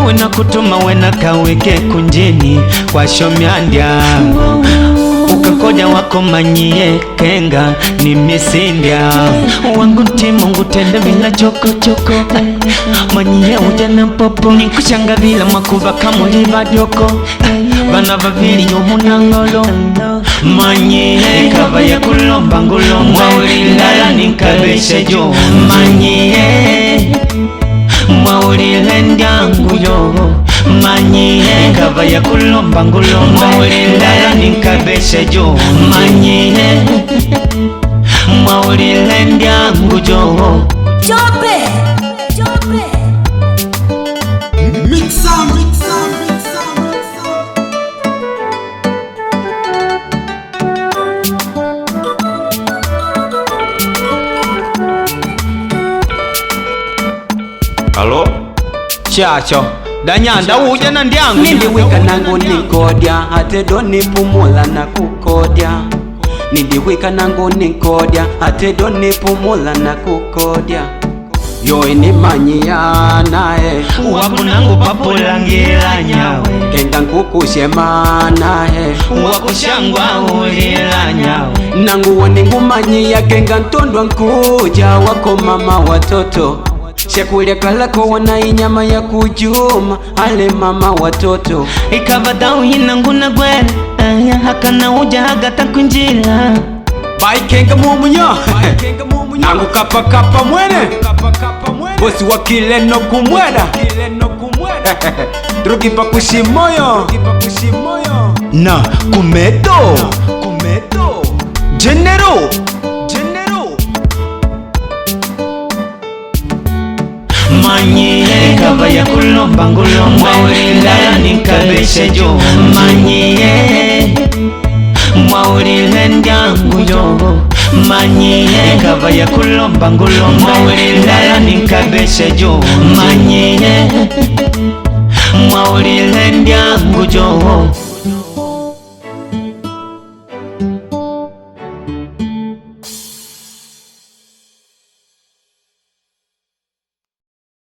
kawe na kutuma wena kaweke kunjini kwa shomyandya ukakoja wako manyie kenga ni misindya wangu timu ngutende bila choko choko manyie ujana popo nikushanga bila makuva kamuli badyoko bana bavili yomunangolo manyie kava ya kulomba ngulomba ulilala nikabeshe jo manyie mwaulile ndyangu yo manyie kava ya kulomba ngulomba ulilala nikabeshe jo manyie mwaulile ndyangu jo Chope Mixa Halo? Chacho Danyanda uje na ndyangu Niliwika nangu nikodya hate doni pumula na kukodya Niliwika nangu nikodya hate doni pumula na kukodya Yoe ni manyiya nae wakunangu papulangila nyawe Kenda nkukushema nae wakushangwa ulila nyawe Nangu waningu manyiya kenga ntondwa nkuja wako mama watoto Shakulia kalako wana inyama ya kujuma ale mama watoto ikavadau hinangu na gwele hakana uja hagata kunjila Baikenga mumunya Nangu kapa mwene Bosi wakile no kumweda Drugipa kushimoyo na kumeto General manyie kava ya kulomba ngulomba ulilala nikabeshe jo manyie mwaulile ndyangu yo manyie kava ya kulomba ngulomba ulilala nikabeshe jo manyie mwaulile ndyangu jo